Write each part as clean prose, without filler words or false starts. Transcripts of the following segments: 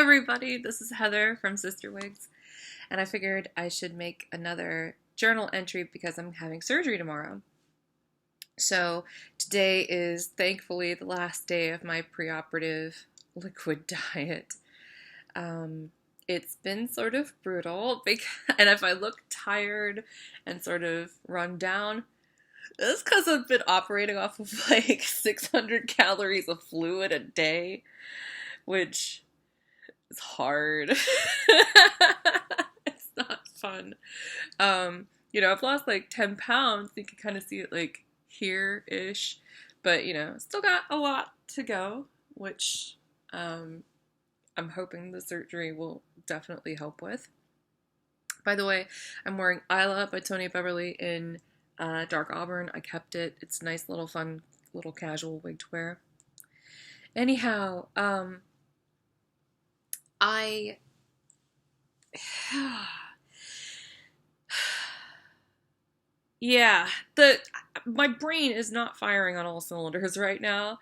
everybody, this is Heather from Sister Wigs, and I figured I should make another journal entry because I'm having surgery tomorrow. So today is thankfully the last day of my preoperative liquid diet. It's been sort of brutal, and if I look tired and sort of run down, it's because I've been operating off of like 600 calories of fluid a day, which is hard. It's not fun. I've lost like 10 pounds. You can kind of see it like here-ish, but still got a lot to go, which I'm hoping the surgery will definitely help with. By the way, I'm wearing Isla by Tony Beverly in dark auburn. I kept it. It's a nice little fun little casual wig to wear. Anyhow, yeah, my brain is not firing on all cylinders right now,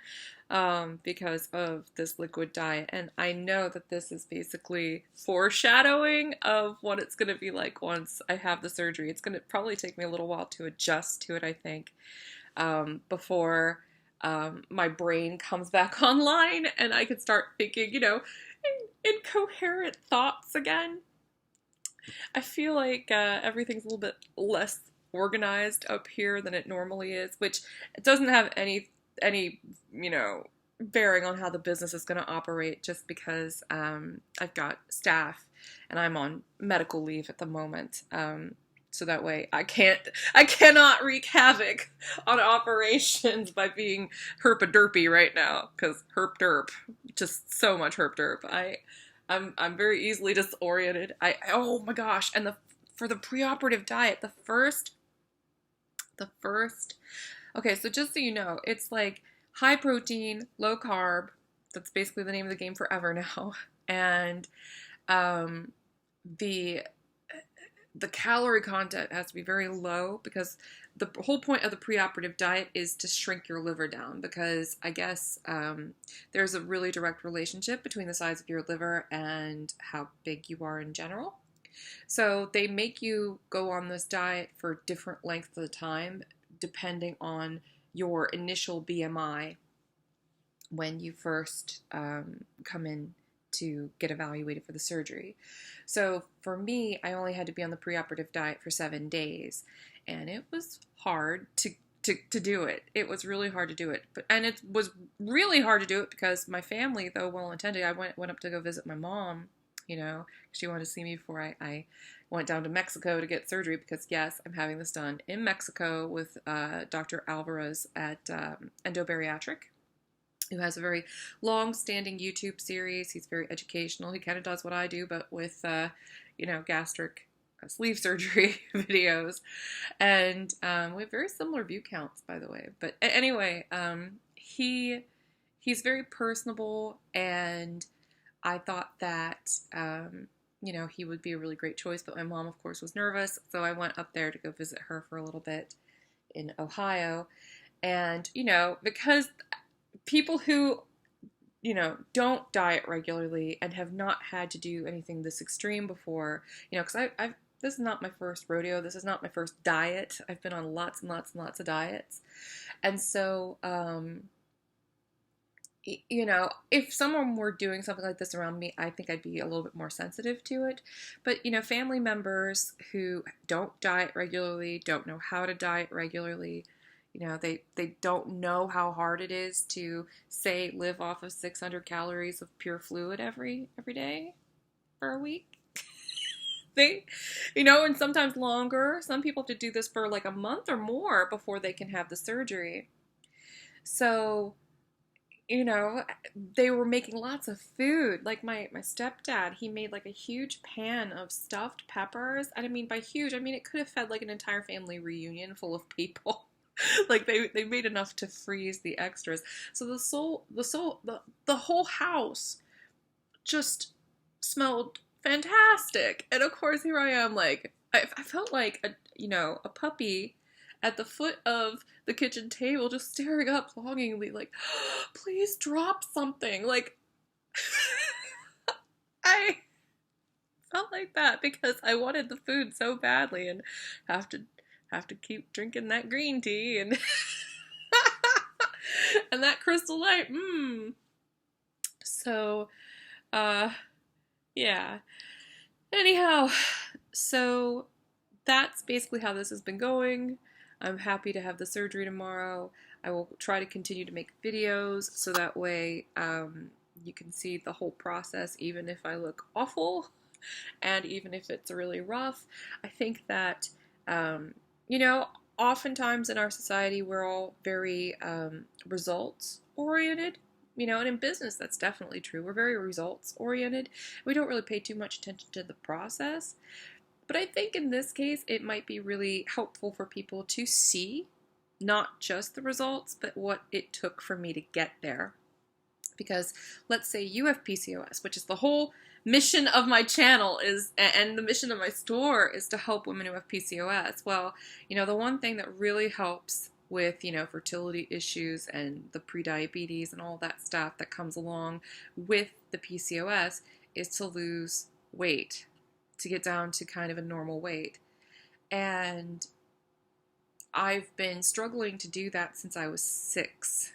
because of this liquid diet, and I know that this is basically foreshadowing of what it's going to be like once I have the surgery. It's going to probably take me a little while to adjust to it, I think, before my brain comes back online and I can start thinking, incoherent thoughts again. I feel like everything's a little bit less organized up here than it normally is, which it doesn't have any bearing on how the business is going to operate, just because I've got staff and I'm on medical leave at the moment. So that way I cannot wreak havoc on operations by being herp-a-derpy right now, because herp-derp, just so much herp-derp. I'm very easily disoriented. Oh my gosh, and for the preoperative diet, the first, okay, so just so you know, it's like high protein, low carb. That's basically the name of the game forever now. And the calorie content has to be very low, because the whole point of the preoperative diet is to shrink your liver down, because I guess there's a really direct relationship between the size of your liver and how big you are in general. So they make you go on this diet for different lengths of time depending on your initial BMI when you first come in to get evaluated for the surgery. So for me, I only had to be on the preoperative diet for 7 days, and it was hard to do it. It was really hard to do it, and it was really hard to do it because my family, though well-intended, I went up to go visit my mom. She wanted to see me before I went down to Mexico to get surgery, because yes, I'm having this done in Mexico with Dr. Alvarez at Endobariatric, who has a very long-standing YouTube series. He's very educational. He kind of does what I do, but with, gastric sleeve surgery videos. And we have very similar view counts, by the way. But anyway, he's very personable, and I thought that, he would be a really great choice. But my mom, of course, was nervous, so I went up there to go visit her for a little bit in Ohio. And, because people who, don't diet regularly and have not had to do anything this extreme before, because this is not my first rodeo. This is not my first diet. I've been on lots and lots and lots of diets. And so, if someone were doing something like this around me, I think I'd be a little bit more sensitive to it. But, family members who don't diet regularly, don't know how to diet regularly, they don't know how hard it is to, say, live off of 600 calories of pure fluid every day for a week. And sometimes longer. Some people have to do this for like a month or more before they can have the surgery. So, they were making lots of food. Like my stepdad, he made like a huge pan of stuffed peppers. And I mean, by huge, I mean it could have fed like an entire family reunion full of people. Like they made enough to freeze the extras. So the whole house just smelled fantastic. And of course, here I am, like I felt like a puppy at the foot of the kitchen table, just staring up longingly, like, please drop something. Like, like that because I wanted the food so badly and have to keep drinking that green tea and and that Crystal Light. So, yeah. Anyhow, so that's basically how this has been going. I'm happy to have the surgery tomorrow. I will try to continue to make videos so that way you can see the whole process, even if I look awful and even if it's really rough. I think that, oftentimes in our society we're all very results oriented. And in business, that's definitely true. We're very results oriented. We don't really pay too much attention to the process. But I think in this case, it might be really helpful for people to see not just the results, but what it took for me to get there. Because let's say you have PCOS, which is the whole mission of my channel and the mission of my store is to help women who have PCOS. Well, the one thing that really helps with, fertility issues and the prediabetes and all that stuff that comes along with the PCOS is to lose weight, to get down to kind of a normal weight. And I've been struggling to do that since I was 6.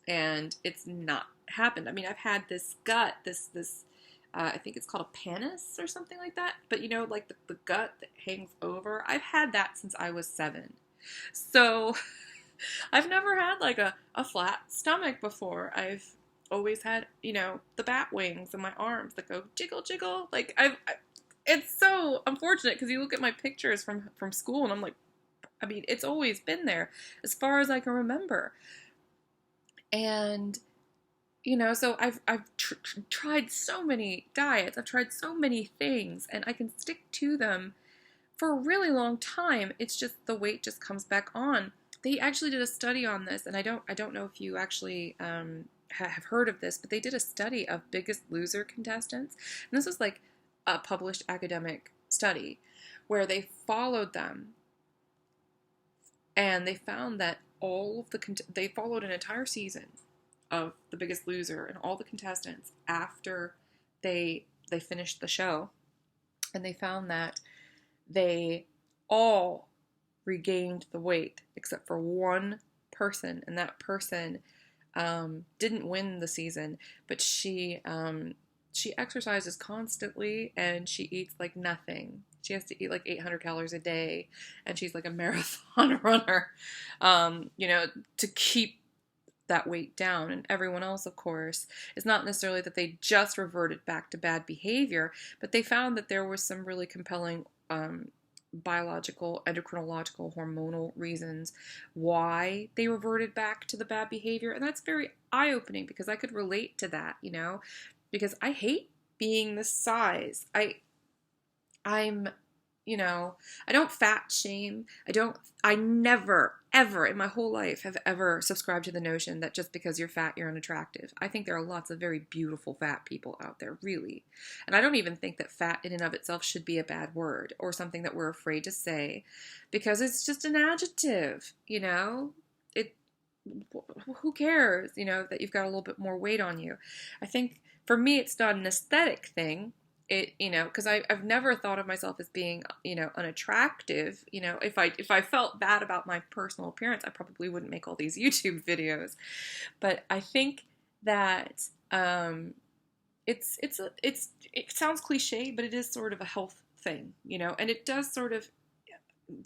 And it's not happened. I mean, I've had this gut, this I think it's called a pannus or something like that. But like the gut that hangs over, I've had that since I was 7. So I've never had like a flat stomach before. I've always had, the bat wings in my arms that go jiggle, jiggle. Like it's so unfortunate because you look at my pictures from school and I'm like, I mean, it's always been there as far as I can remember. And, so I've tried so many diets. I've tried so many things and I can stick to them for a really long time. It's just the weight just comes back on. They actually did a study on this, and I don't know if you actually have heard of this, but they did a study of Biggest Loser contestants. And this was like a published academic study where they followed them and they found that they followed an entire season of The Biggest Loser and all the contestants after they finished the show, and they found that they all regained the weight except for one person, and that person didn't win the season, but she exercises constantly and she eats like nothing. She has to eat like 800 calories a day, and she's like a marathon runner, to keep that weight down. And everyone else, of course, it's not necessarily that they just reverted back to bad behavior, but they found that there was some really compelling biological, endocrinological, hormonal reasons why they reverted back to the bad behavior. And that's very eye-opening because I could relate to that, because I hate being this size. I'm, I don't fat shame. I never, ever in my whole life have ever subscribed to the notion that just because you're fat, you're unattractive. I think there are lots of very beautiful fat people out there, really. And I don't even think that fat in and of itself should be a bad word or something that we're afraid to say because it's just an adjective, who cares, that you've got a little bit more weight on you. I think for me, it's not an aesthetic thing. Because I've never thought of myself as being, unattractive. If I felt bad about my personal appearance, I probably wouldn't make all these YouTube videos. But I think that it sounds cliche, but it is sort of a health thing, and it does sort of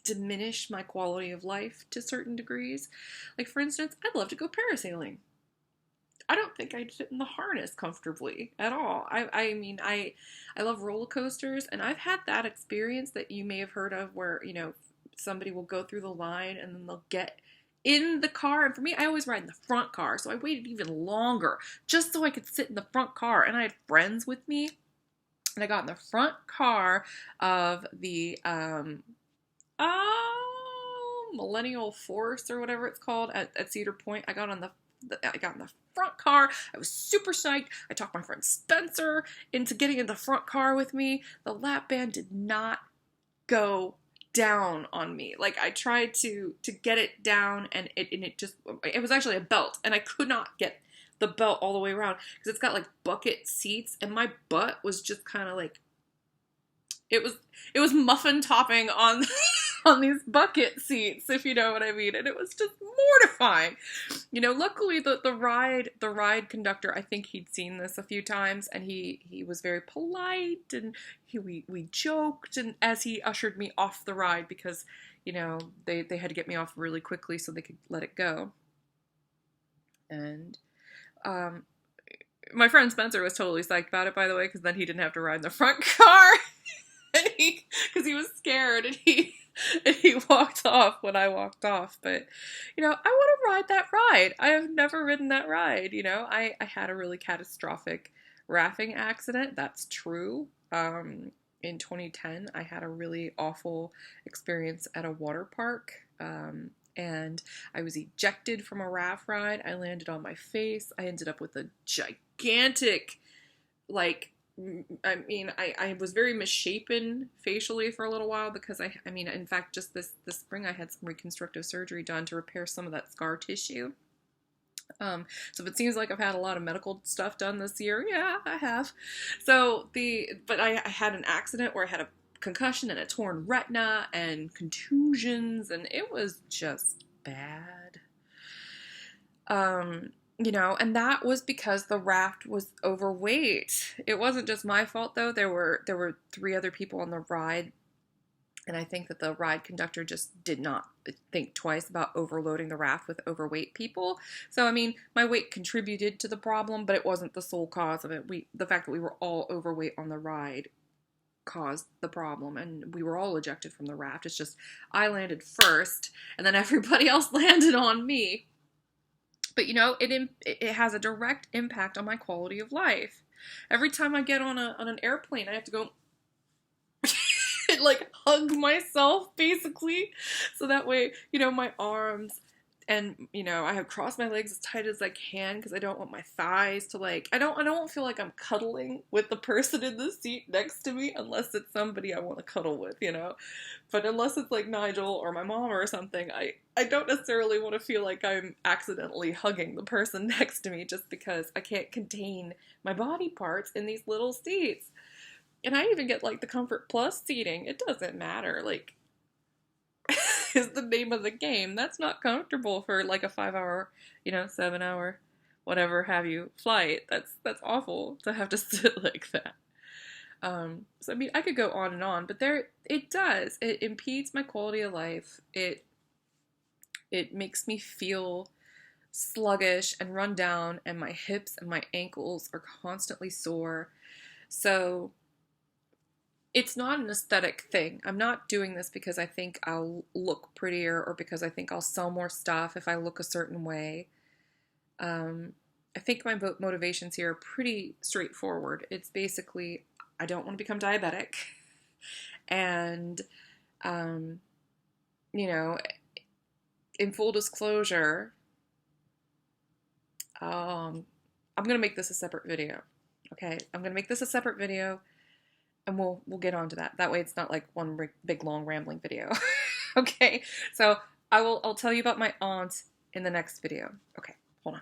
diminish my quality of life to certain degrees. Like, for instance, I'd love to go parasailing. I don't think I'd fit in the harness comfortably at all. I mean, I love roller coasters, and I've had that experience that you may have heard of where, somebody will go through the line and then they'll get in the car. And for me, I always ride in the front car, so I waited even longer just so I could sit in the front car. And I had friends with me, and I got in the front car of the Millennial Force or whatever it's called at Cedar Point. I got in the front car. I was super psyched. I talked my friend Spencer into getting in the front car with me. The lap band did not go down on me. Like, I tried to get it down, and it was actually a belt, and I could not get the belt all the way around because it's got like bucket seats, and my butt was just kind of like it was muffin topping on on these bucket seats, if you know what I mean, and it was just mortifying. Luckily the ride conductor, I think he'd seen this a few times, and he was very polite, and we joked, and as he ushered me off the ride, because they had to get me off really quickly so they could let it go. And my friend Spencer was totally psyched about it, by the way, because then he didn't have to ride in the front car. And because he was scared, and he walked off when I walked off. But I want to ride that ride. I have never ridden that ride. I had a really catastrophic rafting accident. That's true. In 2010, I had a really awful experience at a water park. And I was ejected from a raft ride. I landed on my face. I ended up with a gigantic, I was very misshapen facially for a little while, because in fact, just this spring I had some reconstructive surgery done to repair some of that scar tissue. So if it seems like I've had a lot of medical stuff done this year, yeah, I have. But I had an accident where I had a concussion and a torn retina and contusions, and it was just bad. And that was because the raft was overweight. It wasn't just my fault, though. There were 3 other people on the ride, and I think that the ride conductor just did not think twice about overloading the raft with overweight people. So, my weight contributed to the problem, but it wasn't the sole cause of it. The fact that we were all overweight on the ride caused the problem, and we were all ejected from the raft. It's just I landed first, and then everybody else landed on me. But it has a direct impact on my quality of life. Every time I get on an airplane, I have to go hug myself, basically, so that way my arms and I have crossed my legs as tight as I can, because I don't want my thighs to I don't feel like I'm cuddling with the person in the seat next to me, unless it's somebody I want to cuddle with, but unless it's Nigel or my mom or something, I don't necessarily want to feel like I'm accidentally hugging the person next to me, just because I can't contain my body parts in these little seats. And I even get the Comfort Plus seating. It doesn't matter, is the name of the game. That's not comfortable for a 5-hour, 7-hour, whatever have you flight. That's awful to have to sit like that. So I could go on and on, but it impedes my quality of life. It makes me feel sluggish and run down, and my hips and my ankles are constantly sore. So it's not an aesthetic thing. I'm not doing this because I think I'll look prettier, or because I think I'll sell more stuff if I look a certain way. I think my motivations here are pretty straightforward. It's basically, I don't want to become diabetic. And, in full disclosure, I'm going to make this a separate video. Okay? I'm going to make this a separate video. And we'll get on to that. That way it's not one big long rambling video. Okay, so I'll tell you about my aunt in the next video. Okay, hold on.